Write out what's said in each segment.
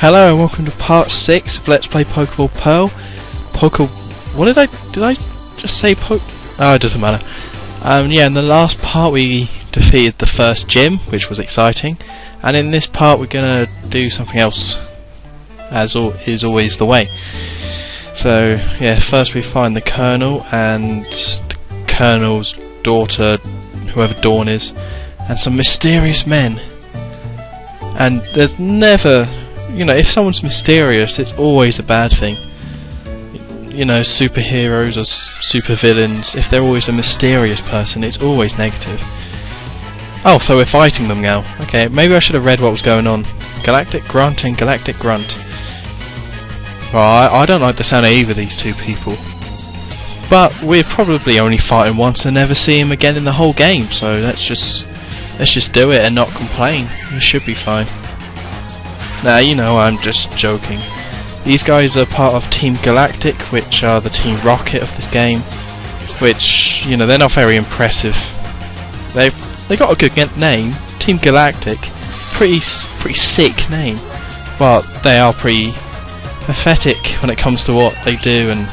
Hello and welcome to part 6 of Let's Play Pokeball Pearl. What did I just say Oh, it doesn't matter. Yeah, in the last part we defeated the first gym, which was exciting. And in this part we're gonna do something else, as is always the way. So, yeah, first we find the Colonel and the Colonel's daughter, whoever Dawn is, and some mysterious men. And there's never... You know, if someone's mysterious, it's always a bad thing. You know, superheroes or supervillains, if they're always a mysterious person, it's always negative. Oh, so we're fighting them now. Okay, maybe I should have read what was going on. Galactic Grunt and Galactic Grunt. Well, I don't like the sound of either of these two people. But we're probably only fighting once and never see him again in the whole game, so let's just do it and not complain. It should be fine. Nah, you know, I'm just joking. These guys are part of Team Galactic, which are the Team Rocket of this game. Which, you know, they're not very impressive. They got a good name, Team Galactic. Pretty sick name, but they are pretty pathetic when it comes to what they do and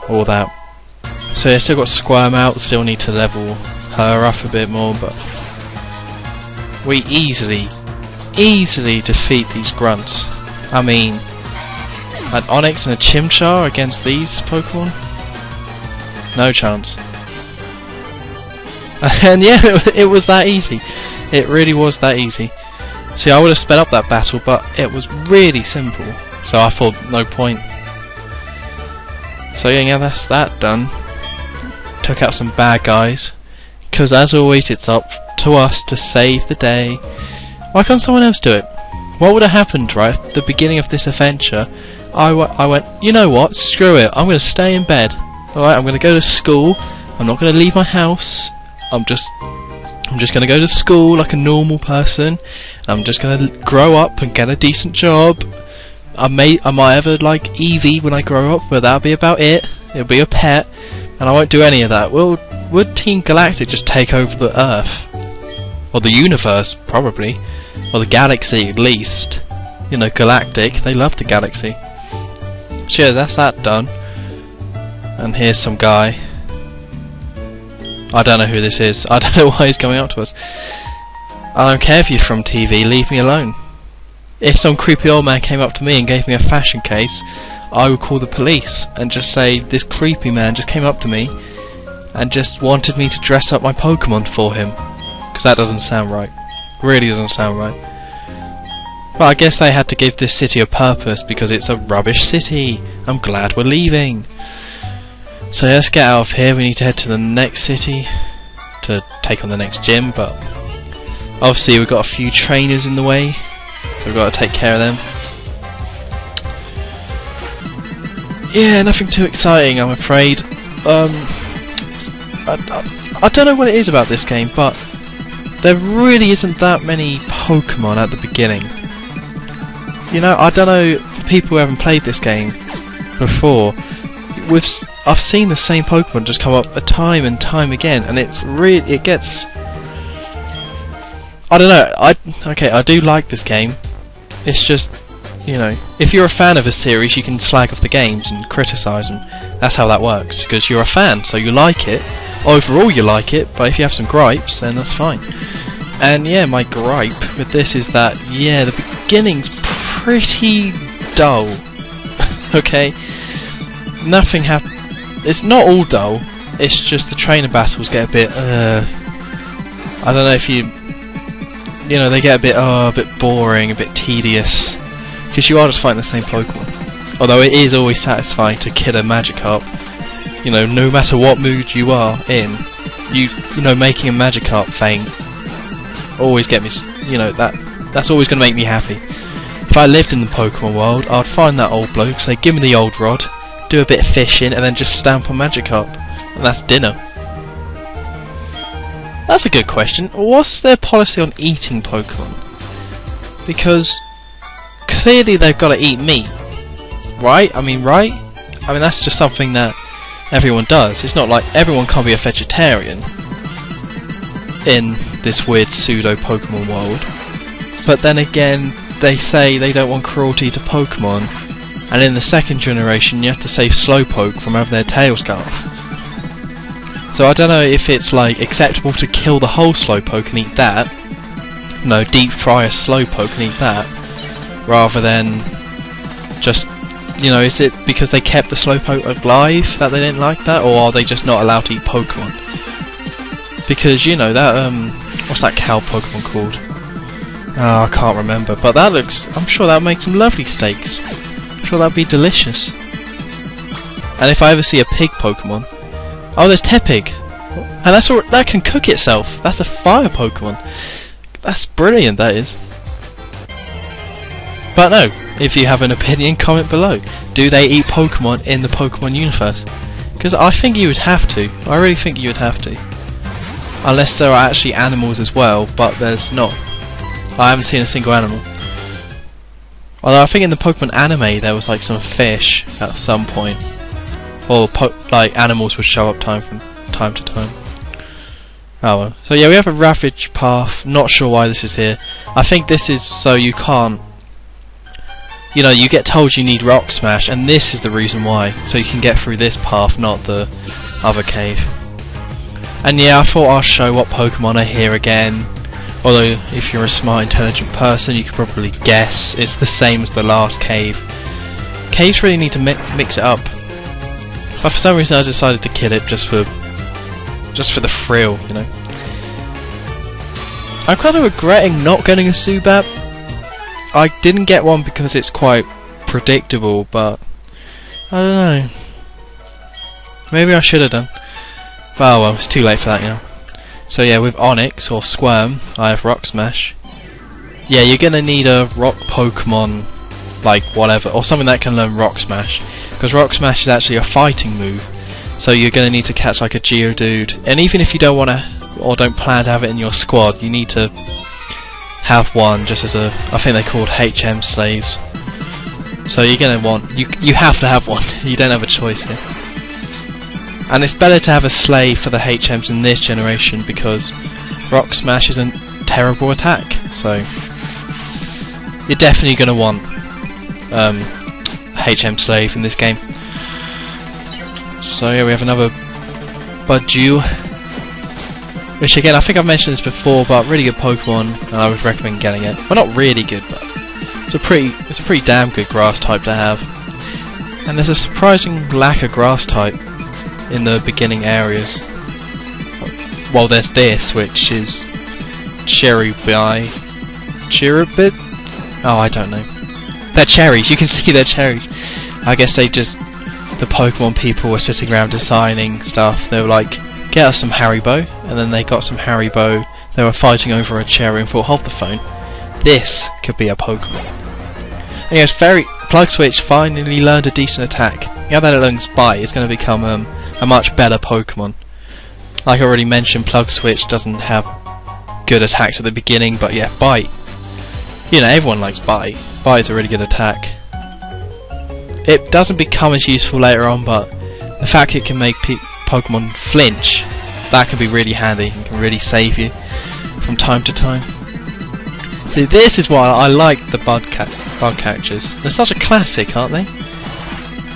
all that. So yeah, still got Squirm out. Still need to level her up a bit more, but we easily defeat these grunts. I mean, an Onix and a Chimchar against these Pokemon? No chance. And yeah, it was that easy. It really was that easy. See, I would have sped up that battle, but it was really simple. So I thought, no point. So yeah, that's that done. Took out some bad guys. Because as always, it's up to us to save the day. Why can't someone else do it? What would have happened, right, at the beginning of this adventure? I went, you know what, screw it, I'm going to stay in bed. Alright, I'm going to go to school, I'm not going to leave my house, I'm just going to go to school like a normal person, I'm just going to grow up and get a decent job. I might ever like Eevee when I grow up, but that'll be about it. It'll be a pet, and I won't do any of that. Would Team Galactic just take over the Earth? Or the universe, probably. Or the galaxy, at least. You know, Galactic, they love the galaxy. So yeah, that's that done. And here's some guy. I don't know who this is. I don't know why he's coming up to us. I don't care if you're from TV, leave me alone. If some creepy old man came up to me and gave me a fashion case, I would call the police and just say, this creepy man just came up to me and just wanted me to dress up my Pokemon for him. Because that doesn't sound right. Really doesn't sound right. But I guess they had to give this city a purpose because it's a rubbish city. I'm glad we're leaving. So let's get out of here. We need to head to the next city to take on the next gym, but obviously we've got a few trainers in the way, so we've got to take care of them. Yeah, nothing too exciting, I'm afraid. I don't know what it is about this game, but there really isn't that many Pokemon at the beginning. You know, I don't know, for people who haven't played this game before, I've seen the same Pokemon just come up time and time again, and it gets... I don't know, I do like this game. It's just, you know, if you're a fan of a series, you can slag off the games and criticise them. That's how that works, because you're a fan, so you like it. Overall you like it, but if you have some gripes, then that's fine. And yeah, my gripe with this is that, yeah, the beginning's pretty dull. Okay? Nothing it's not all dull, it's just the trainer battles get a bit, I don't know if you know, they get a bit boring, a bit tedious, because you are just fighting the same Pokemon. Although it is always satisfying to kill a Magikarp. You know, no matter what mood you are in, you know, making a Magikarp faint always get me, you know, that's always going to make me happy. If I lived in the Pokemon world, I'd find that old bloke, say, give me the old rod, do a bit of fishing, and then just stamp on Magikarp. And that's dinner. That's a good question. What's their policy on eating Pokemon? Because clearly they've got to eat meat. Right? I mean, that's just something that everyone does. It's not like everyone can't be a vegetarian in this weird pseudo Pokemon world. But then again, they say they don't want cruelty to Pokemon, and in the second generation you have to save Slowpoke from having their tails cut off. So I don't know if it's like acceptable to kill the whole Slowpoke and eat that. No, deep fry a Slowpoke and eat that, rather than just, you know, is it because they kept the Slowpoke alive that they didn't like that, or are they just not allowed to eat Pokemon? Because, you know, that, what's that cow Pokemon called? Oh, I can't remember, but that looks, I'm sure that would make some lovely steaks. I'm sure that would be delicious. And if I ever see a pig Pokemon, oh, there's Tepig, and that's all, that can cook itself. That's a fire Pokemon. That's brilliant, that is. But no, if you have an opinion, comment below. Do they eat Pokemon in the Pokemon universe? Because I think you would have to. I really think you would have to. Unless there are actually animals as well, but there's not. I haven't seen a single animal. Although I think in the Pokemon anime there was like some fish at some point. Or like animals would show up from time to time. Oh well. So yeah, we have a Ravage path. Not sure why this is here. I think this is so you can't, you know, you get told you need Rock Smash, and this is the reason why. So you can get through this path, not the other cave. And yeah, I thought I'll show what Pokemon are here again. Although, if you're a smart, intelligent person, you could probably guess it's the same as the last cave. Caves really need to mix it up. But for some reason I decided to kill it just for the thrill, you know. I'm kind of regretting not getting a Zubat. I didn't get one because it's quite predictable, but I don't know. Maybe I should have done. Oh well, it's too late for that now. So yeah, with Onix or Squirm, I have Rock Smash. Yeah, you're gonna need a rock Pokemon, like whatever, or something that can learn Rock Smash. Because Rock Smash is actually a fighting move. So you're gonna need to catch like a Geodude. And even if you don't wanna, or don't plan to have it in your squad, you need to have one just as a, I think they're called HM slaves. So you're gonna want, you have to have one. You don't have a choice here. And it's better to have a slave for the HMs in this generation because Rock Smash is a terrible attack. So you're definitely going to want HM slave in this game. So yeah, we have another Budew, which again I think I've mentioned this before, but really good Pokemon, and I would recommend getting it. Well, not really good, but it's a pretty damn good grass type to have. And there's a surprising lack of grass type in the beginning areas. Well, there's this, which is Cherubi. Oh, I don't know. They're cherries. You can see they're cherries. I guess the Pokemon people were sitting around designing stuff. They were like, get us some Haribo, and then they got some Haribo. They were fighting over a cherry and thought, hold the phone. This could be a Pokemon. And yes, Plug Switch finally learned a decent attack. Now that it learns Bite, it's going to become a much better Pokemon. Like I already mentioned, Plug Switch doesn't have good attacks at the beginning, but yeah, Bite. You know, everyone likes Bite. Bite is a really good attack. It doesn't become as useful later on, but the fact it can make Pokemon flinch, that can be really handy and can really save you from time to time. See, this is why I like the bug catchers. They're such a classic, aren't they?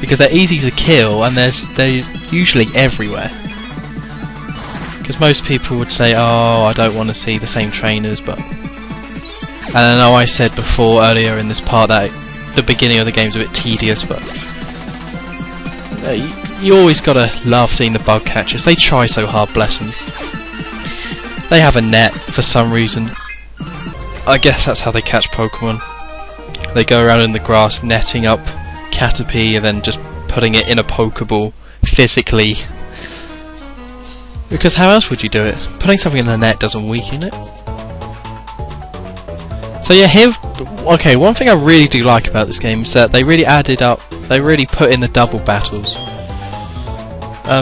Because they're easy to kill and they're usually everywhere. Because most people would say, oh, I don't want to see the same trainers, but... And I know I said before earlier in this part that the beginning of the game's a bit tedious, but... You always gotta love seeing the bug catchers. They try so hard, bless them. They have a net for some reason. I guess that's how they catch Pokemon. They go around in the grass netting up Caterpie and then just putting it in a Pokeball physically. Because how else would you do it? Putting something in a net doesn't weaken it. So yeah, here, okay, one thing I really do like about this game is that they really put in the double battles.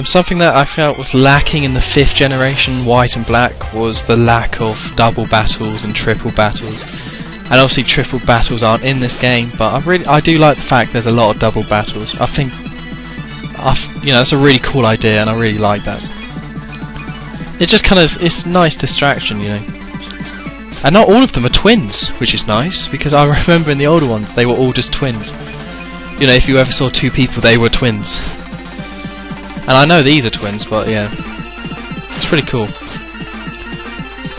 Something that I felt was lacking in the 5th generation, White and Black, was the lack of double battles and triple battles. And obviously triple battles aren't in this game, but I do like the fact there's a lot of double battles. I think, you know, that's a really cool idea, and I really like that. It's just kind of, it's nice distraction, you know. And not all of them are twins, which is nice, because I remember in the older ones they were all just twins. You know, if you ever saw two people, they were twins. And I know these are twins, but yeah, it's pretty cool.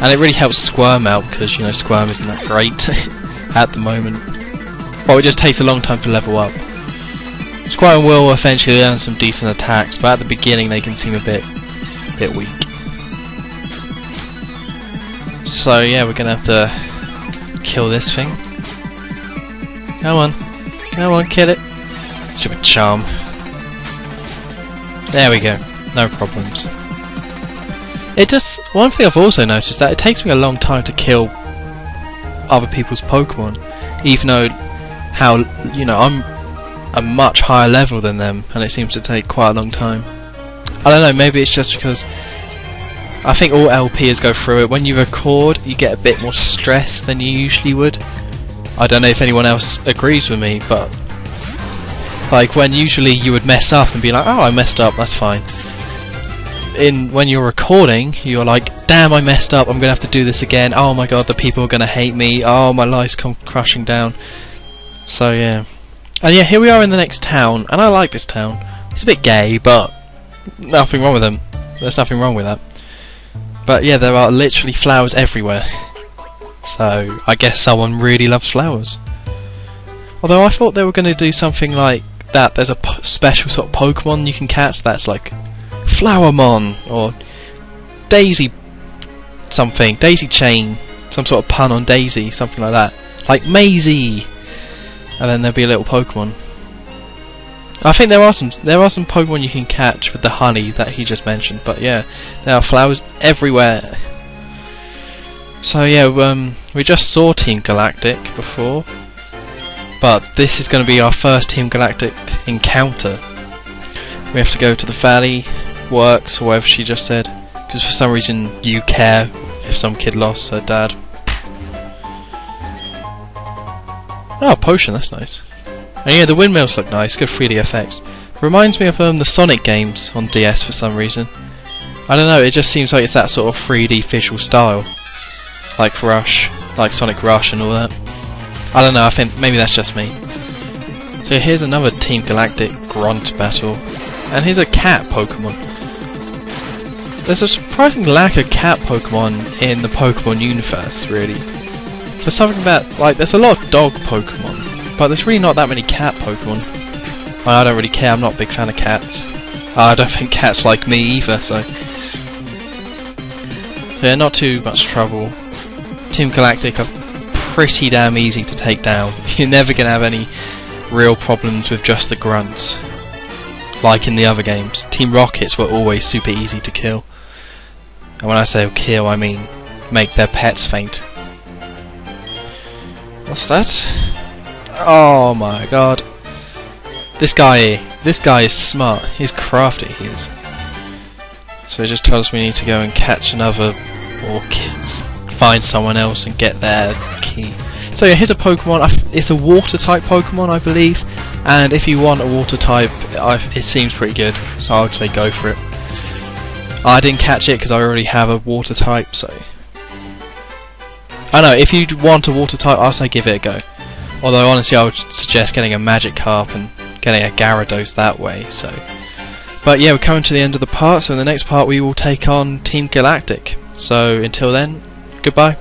And it really helps Squirm out, because, you know, Squirm isn't that great at the moment. Well, it just takes a long time to level up. Squirm will eventually learn some decent attacks, but at the beginning they can seem a bit weak. So yeah, we're gonna have to kill this thing. Come on, kill it. Stupid charm. There we go, no problems. It just, one thing I've also noticed, that it takes me a long time to kill other people's Pokemon, even though you know, I'm a much higher level than them, and it seems to take quite a long time. I don't know, maybe it's just because I think all LPers go through it. When you record, you get a bit more stress than you usually would. I don't know if anyone else agrees with me, but like when usually you would mess up and be like, oh, I messed up, that's fine. When you're recording, you're like, damn, I messed up, I'm gonna have to do this again. Oh my god, the people are gonna hate me. Oh, my life's come crashing down. So yeah. And yeah, here we are in the next town, and I like this town. It's a bit gay, but nothing wrong with them. There's nothing wrong with that. But yeah, there are literally flowers everywhere. So I guess someone really loves flowers. Although I thought they were going to do something like that. There's a special sort of Pokemon you can catch that's like Flowermon or Daisy something, Daisy Chain, some sort of pun on Daisy, something like that. Like Maisie, and then there'll be a little Pokemon. I think there are some Pokemon you can catch with the honey that he just mentioned, but yeah, there are flowers everywhere. So yeah, we just saw Team Galactic before, but this is going to be our first Team Galactic encounter. We have to go to the Valley Works, or whatever she just said, because for some reason you care if some kid lost her dad. Oh, a potion, that's nice. And yeah, the windmills look nice, good 3D effects. Reminds me of the Sonic games on DS for some reason. I don't know, it just seems like it's that sort of 3D visual style. Like Rush, like Sonic Rush and all that. I don't know, I think maybe that's just me. So here's another Team Galactic Grunt battle. And here's a cat Pokemon. There's a surprising lack of cat Pokemon in the Pokemon universe, really. For something that, like, there's a lot of dog Pokemon, but there's really not that many cat Pokemon. I don't really care, I'm not a big fan of cats. I don't think cats like me either, so yeah, not too much trouble. Team Galactic are pretty damn easy to take down. You're never going to have any real problems with just the grunts, like in the other games. Team Rockets were always super easy to kill. And when I say kill, I mean make their pets faint. What's that? Oh my god. This guy is smart. He's crafty, he is. So it just tells us we need to go and catch another, or find someone else and get their key. So yeah, here's a Pokemon. It's a water type Pokemon, I believe. And if you want a water type, it seems pretty good. So I would say go for it. I didn't catch it because I already have a water type, so I know, if you want a water type, I'll say give it a go. Although honestly I would suggest getting a Magikarp and getting a Gyarados that way, so. But yeah, we're coming to the end of the part, so in the next part we will take on Team Galactic. So until then, goodbye.